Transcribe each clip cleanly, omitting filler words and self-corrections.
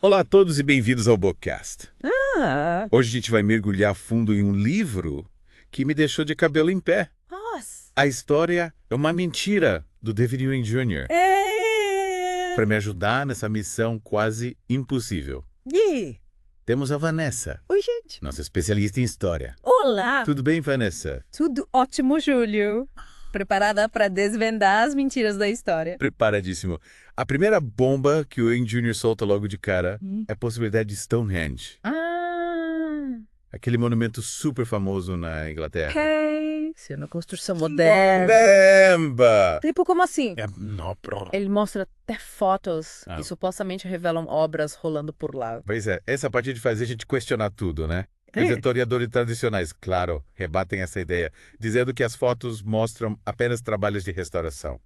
Olá a todos e bem-vindos ao Bookcast. Ah, Hoje a gente vai mergulhar fundo em um livro que me deixou de cabelo em pé. nossa. A história é uma mentira do David Ewing Jr. Para me ajudar nessa missão quase impossível. E Temos a Vanessa, oi, gente. nossa especialista em história. Olá. Tudo bem, Vanessa? Tudo ótimo, Júlio. Preparada para desvendar as mentiras da história. Preparadíssimo. A primeira bomba que o Ewing Jr. solta logo de cara é a possibilidade de Stonehenge. Aquele monumento super famoso na Inglaterra. Ok. Sendo construção moderna. Caramba! Tipo, como assim? Não, pronto. Ele mostra até fotos Ah. que supostamente revelam obras rolando por lá. Pois é, essa parte de fazer a gente questionar tudo, né? Os historiadores tradicionais, claro, rebatem essa ideia, dizendo que as fotos mostram apenas trabalhos de restauração.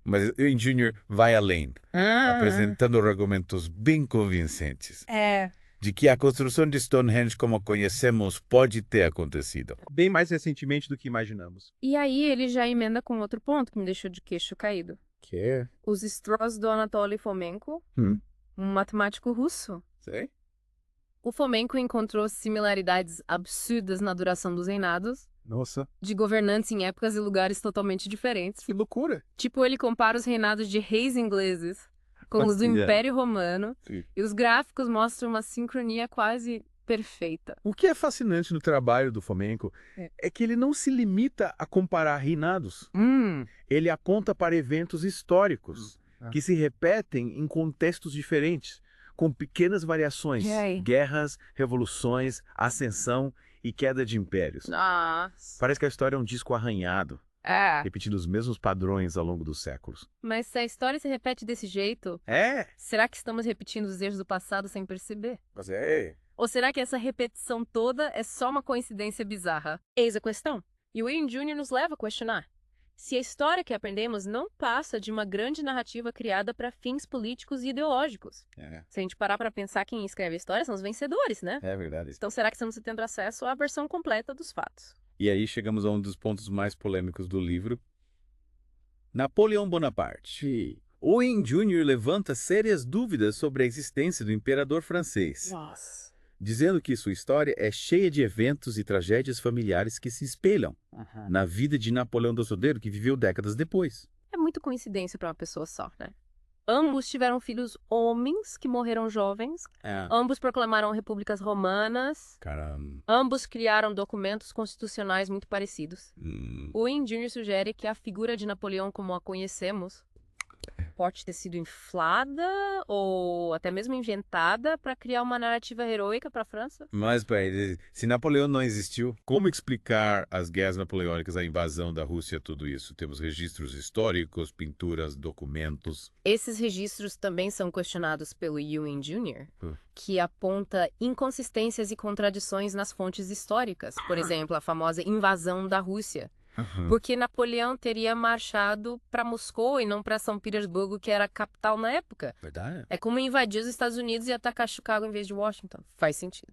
Mas o Jr. vai além, apresentando argumentos bem convincentes É. de que a construção de Stonehenge como a conhecemos pode ter acontecido. Bem mais recentemente do que imaginamos. E aí ele já emenda com outro ponto que me deixou de queixo caído. Que? Os Straws do Anatoly Fomenko, um matemático russo. Sei? O Fomenko encontrou similaridades absurdas na duração dos reinados, Nossa, de governantes em épocas e lugares totalmente diferentes. que loucura! Tipo, ele compara os reinados de reis ingleses com os do Assim, é. Império Romano, Sim. e os gráficos mostram uma sincronia quase perfeita. O que é fascinante no trabalho do Fomenko é que ele não se limita a comparar reinados. Ele aponta para eventos históricos que se repetem em contextos diferentes, com pequenas variações. E aí? Guerras, revoluções, ascensão e queda de impérios. Nossa. Parece que a história é um disco arranhado, É. repetindo os mesmos padrões ao longo dos séculos. Mas se a história se repete desse jeito, É, será que estamos repetindo os erros do passado sem perceber? Mas é... Ou será que essa repetição toda é só uma coincidência bizarra? Eis a questão. E o Ewing Jr. nos leva a questionar. Se a história que aprendemos não passa de uma grande narrativa criada para fins políticos e ideológicos. Se a gente parar para pensar, quem escreve a história são os vencedores, né? É verdade. Então será que estamos tendo acesso à versão completa dos fatos? E aí chegamos a um dos pontos mais polêmicos do livro. Napoleão Bonaparte. Owen Jr. levanta sérias dúvidas sobre a existência do imperador francês, Nossa. dizendo que sua história é cheia de eventos e tragédias familiares que se espelham na vida de Napoleão do Solteiro, que viveu décadas depois. É muito coincidência para uma pessoa só, né? Ambos tiveram filhos homens que morreram jovens. Ambos proclamaram repúblicas romanas. Caramba. Ambos criaram documentos constitucionais muito parecidos. O Ewing Jr. sugere que a figura de Napoleão como a conhecemos pode ter sido inflada ou até mesmo inventada para criar uma narrativa heróica para a França. Mas, peraí, se Napoleão não existiu, como explicar as guerras napoleônicas, a invasão da Rússia, tudo isso? Temos registros históricos, pinturas, documentos. Esses registros também são questionados pelo Ewing Jr., que aponta inconsistências e contradições nas fontes históricas. Por exemplo, a famosa invasão da Rússia. Porque Napoleão teria marchado para Moscou e não para São Petersburgo, que era a capital na época. Verdade? É como invadir os Estados Unidos e atacar Chicago em vez de Washington. Faz sentido.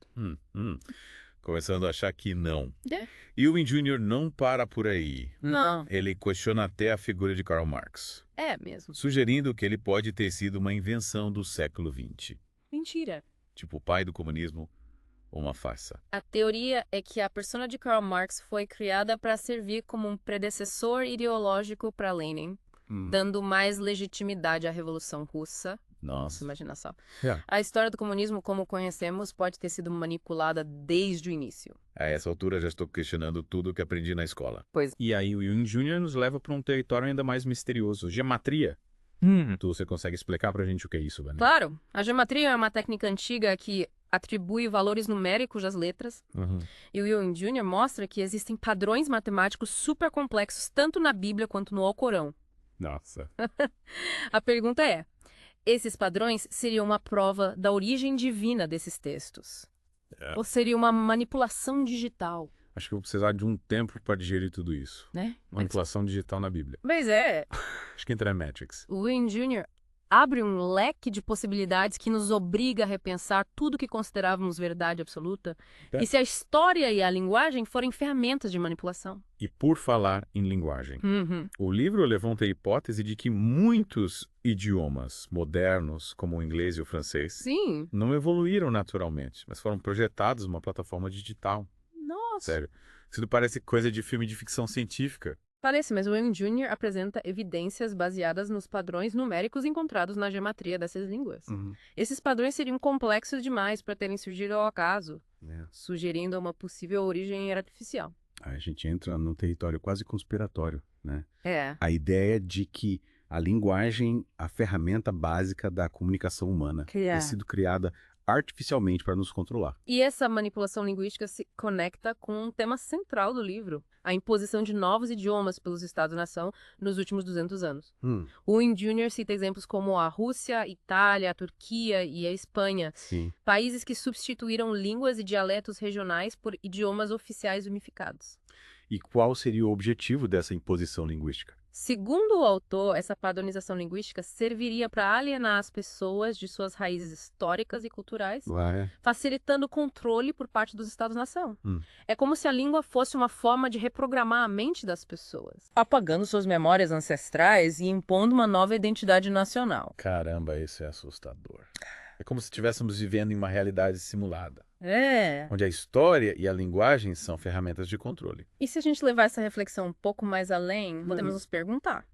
Começando a achar que não. É. E o Ewing Jr. não para por aí. Não. Ele questiona até a figura de Karl Marx, É mesmo. sugerindo que ele pode ter sido uma invenção do século XX, Mentira. tipo o pai do comunismo ou uma farsa. A teoria é que a persona de Karl Marx foi criada para servir como um predecessor ideológico para Lenin, dando mais legitimidade à Revolução Russa. Nossa. Imagina só. É. A história do comunismo, como conhecemos, pode ter sido manipulada desde o início. A essa altura já estou questionando tudo que aprendi na escola. E aí o Ewing Jr. nos leva para um território ainda mais misterioso, gematria. Você consegue explicar pra gente o que é isso, Vanessa? Claro, a geometria é uma técnica antiga que atribui valores numéricos às letras. E o Ewing Jr. mostra que existem padrões matemáticos super complexos tanto na Bíblia quanto no Alcorão. Nossa. A pergunta é: esses padrões seriam uma prova da origem divina desses textos? Ou seria uma manipulação digital, Acho que eu vou precisar de um tempo para digerir tudo isso. né? Manipulação digital na Bíblia. Mas é, Acho que entra em Matrix. o Ewing Jr. abre um leque de possibilidades que nos obriga a repensar tudo que considerávamos verdade absoluta. É. E se a história e a linguagem forem ferramentas de manipulação? E por falar em linguagem, Uhum. o livro levanta a hipótese de que muitos idiomas modernos, como o inglês e o francês, Sim. não evoluíram naturalmente, mas foram projetados numa plataforma digital. Nossa. Sério. Isso não parece coisa de filme de ficção científica. Parece, mas o Young Jr. apresenta evidências baseadas nos padrões numéricos encontrados na geometria dessas línguas. Esses padrões seriam complexos demais para terem surgido ao acaso, sugerindo uma possível origem artificial. A gente entra num território quase conspiratório, né? É. A ideia de que a linguagem, a ferramenta básica da comunicação humana, ter sido criada artificialmente para nos controlar. E essa manipulação linguística se conecta com um tema central do livro, a imposição de novos idiomas pelos Estados-nação nos últimos 200 anos. O Young Jr. cita exemplos como a Rússia, a Itália, a Turquia e a Espanha, Sim. países que substituíram línguas e dialetos regionais por idiomas oficiais unificados. E qual seria o objetivo dessa imposição linguística? Segundo o autor, essa padronização linguística serviria para alienar as pessoas de suas raízes históricas e culturais, facilitando o controle por parte dos Estados-nação. É como se a língua fosse uma forma de reprogramar a mente das pessoas, apagando suas memórias ancestrais e impondo uma nova identidade nacional. Caramba, isso é assustador. É como se estivéssemos vivendo em uma realidade simulada, É. onde a história e a linguagem são ferramentas de controle. E se a gente levar essa reflexão um pouco mais além, podemos nos perguntar: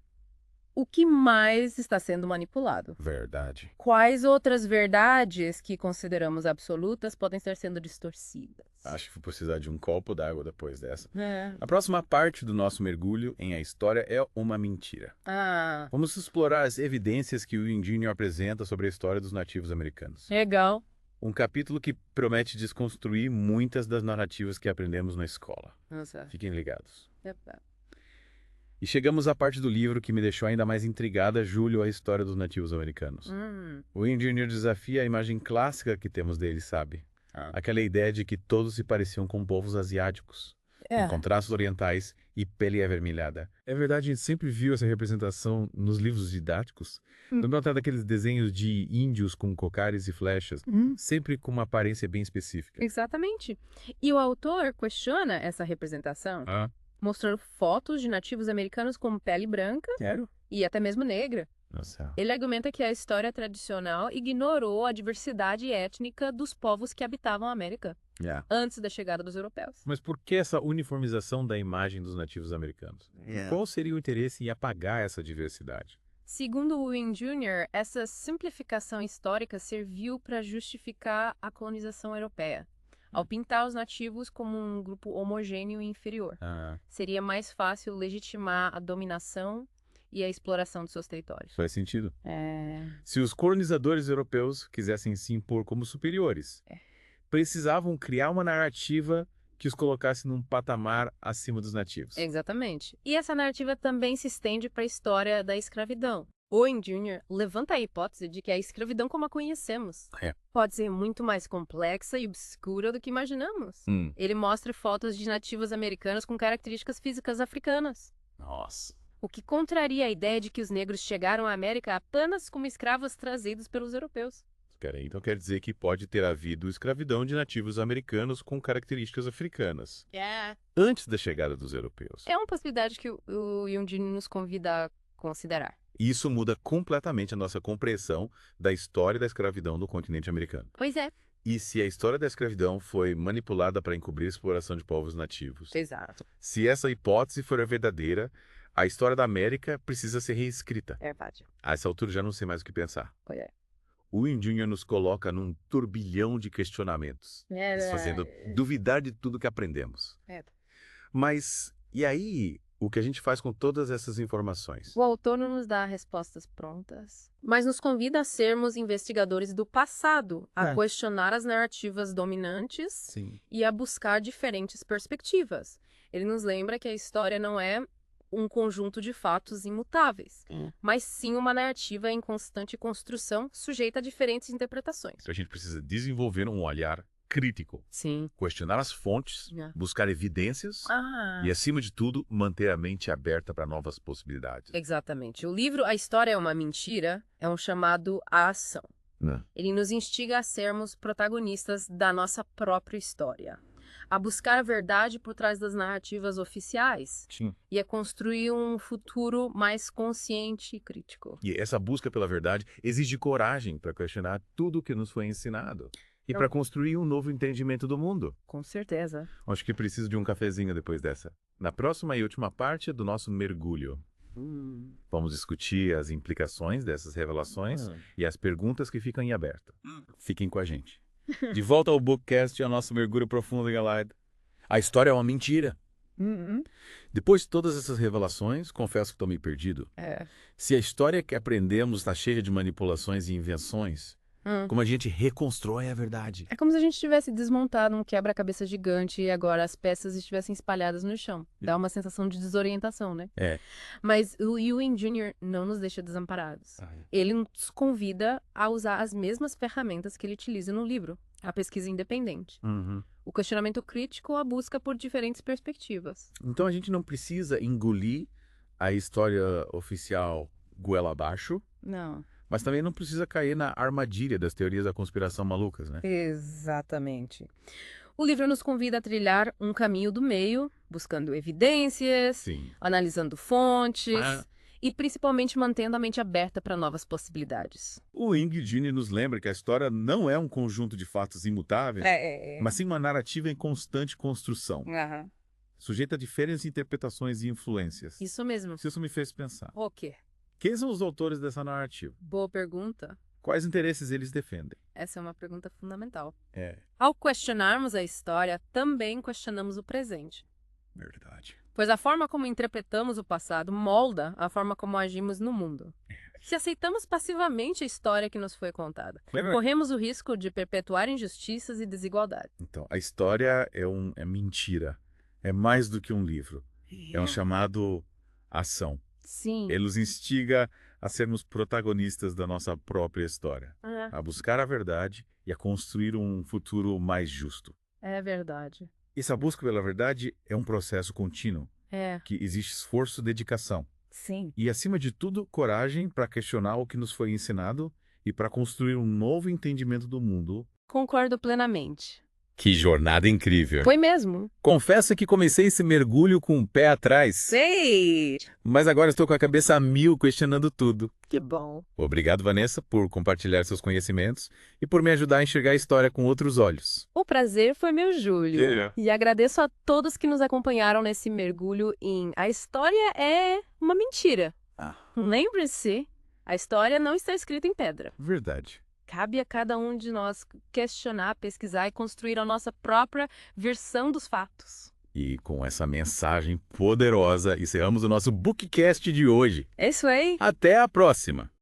o que mais está sendo manipulado? Verdade. Quais outras verdades que consideramos absolutas podem estar sendo distorcidas? Acho que vou precisar de um copo d'água depois dessa. É. A próxima parte do nosso mergulho em A História é uma mentira. Ah, Vamos explorar as evidências que o Young Jr. apresenta sobre a história dos nativos americanos. legal. Um capítulo que promete desconstruir muitas das narrativas que aprendemos na escola. Nossa. Fiquem ligados. Epa. E chegamos à parte do livro que me deixou ainda mais intrigada, Júlio, a história dos nativos americanos. O Young Jr. desafia a imagem clássica que temos deles, sabe? Aquela ideia de que todos se pareciam com povos asiáticos, com traços orientais e pele avermelhada. É verdade, a gente sempre viu essa representação nos livros didáticos. Não notar daqueles desenhos de índios com cocares e flechas, sempre com uma aparência bem específica. Exatamente. E o autor questiona essa representação, mostrando fotos de nativos americanos com pele branca Quero. e até mesmo negra. Nossa. Ele argumenta que a história tradicional ignorou a diversidade étnica dos povos que habitavam a América antes da chegada dos europeus. Mas por que essa uniformização da imagem dos nativos americanos? Qual seria o interesse em apagar essa diversidade? Segundo o Young Jr., essa simplificação histórica serviu para justificar a colonização europeia, ao pintar os nativos como um grupo homogêneo e inferior. Seria mais fácil legitimar a dominação e a exploração dos seus territórios. Faz sentido. Se os colonizadores europeus quisessem se impor como superiores, precisavam criar uma narrativa que os colocasse num patamar acima dos nativos. Exatamente. E essa narrativa também se estende para a história da escravidão. O Young Jr. levanta a hipótese de que a escravidão como a conhecemos pode ser muito mais complexa e obscura do que imaginamos. Ele mostra fotos de nativos americanos com características físicas africanas. Nossa. O que contraria a ideia de que os negros chegaram à América apenas como escravos trazidos pelos europeus. Peraí, então quer dizer que pode ter havido escravidão de nativos americanos com características africanas antes da chegada dos europeus. É uma possibilidade que o Young Jr. nos convida a considerar. Isso muda completamente a nossa compreensão da história da escravidão no continente americano. Pois é. E se a história da escravidão foi manipulada para encobrir a exploração de povos nativos? Exato. Se essa hipótese for verdadeira, a história da América precisa ser reescrita. É verdade. A essa altura já não sei mais o que pensar. Pois é. O Young Jr. nos coloca num turbilhão de questionamentos, nos fazendo duvidar de tudo que aprendemos. Mas, e aí, o que a gente faz com todas essas informações? O autor não nos dá respostas prontas, mas nos convida a sermos investigadores do passado, a questionar as narrativas dominantes e a buscar diferentes perspectivas. Ele nos lembra que a história não é um conjunto de fatos imutáveis, mas sim uma narrativa em constante construção, sujeita a diferentes interpretações. Então a gente precisa desenvolver um olhar crítico. Sim. Questionar as fontes, buscar evidências e, acima de tudo, manter a mente aberta para novas possibilidades. Exatamente. O livro A História é uma Mentira é um chamado à ação. Ele nos instiga a sermos protagonistas da nossa própria história, a buscar a verdade por trás das narrativas oficiais. Sim. E a construir um futuro mais consciente e crítico. E essa busca pela verdade exige coragem para questionar tudo o que nos foi ensinado e para construir um novo entendimento do mundo. Com certeza. Acho que preciso de um cafezinho depois dessa. Na próxima e última parte do nosso mergulho, vamos discutir as implicações dessas revelações e as perguntas que ficam em aberto. Fiquem com a gente. De volta ao Bookcast e ao nosso mergulho profundo em Allied. A história é uma mentira. Depois de todas essas revelações, confesso que estou meio perdido. Se a história que aprendemos está cheia de manipulações e invenções, como a gente reconstrói a verdade? É como se a gente tivesse desmontado um quebra-cabeça gigante e agora as peças estivessem espalhadas no chão. Dá uma sensação de desorientação, né? Mas o Ewing Jr. não nos deixa desamparados. Ele nos convida a usar as mesmas ferramentas que ele utiliza no livro. A pesquisa independente. O questionamento crítico, a busca por diferentes perspectivas. Então a gente não precisa engolir a história oficial goela abaixo. Não. Mas também não precisa cair na armadilha das teorias da conspiração malucas, né? Exatamente. O livro nos convida a trilhar um caminho do meio, buscando evidências, analisando fontes e principalmente mantendo a mente aberta para novas possibilidades. O Ewing Jr. nos lembra que a história não é um conjunto de fatos imutáveis, mas sim uma narrativa em constante construção, sujeita a diferentes interpretações e influências. Isso mesmo. Isso me fez pensar. O quê? Quem são os autores dessa narrativa? Boa pergunta. Quais interesses eles defendem? Essa é uma pergunta fundamental. É. Ao questionarmos a história, também questionamos o presente. Verdade. Pois a forma como interpretamos o passado molda a forma como agimos no mundo. Se aceitamos passivamente a história que nos foi contada, corremos o risco de perpetuar injustiças e desigualdades. Então, a história é mentira. É mais do que um livro. É um chamado ação. Sim. Ele nos instiga a sermos protagonistas da nossa própria história, a buscar a verdade e a construir um futuro mais justo. É verdade. Essa busca pela verdade é um processo contínuo, que exige esforço e dedicação. Sim. E, acima de tudo, coragem para questionar o que nos foi ensinado e para construir um novo entendimento do mundo. Concordo plenamente. Que jornada incrível. Foi mesmo. Confesso que comecei esse mergulho com o pé atrás. Sei! Mas agora estou com a cabeça a mil questionando tudo. Que bom. Obrigado, Vanessa, por compartilhar seus conhecimentos e por me ajudar a enxergar a história com outros olhos. O prazer foi meu, Júlio. E agradeço a todos que nos acompanharam nesse mergulho em A História é uma Mentira. Lembre-se, a história não está escrita em pedra. Verdade. Cabe a cada um de nós questionar, pesquisar e construir a nossa própria versão dos fatos. E com essa mensagem poderosa, encerramos o nosso Bookcast de hoje. É isso aí. Até a próxima!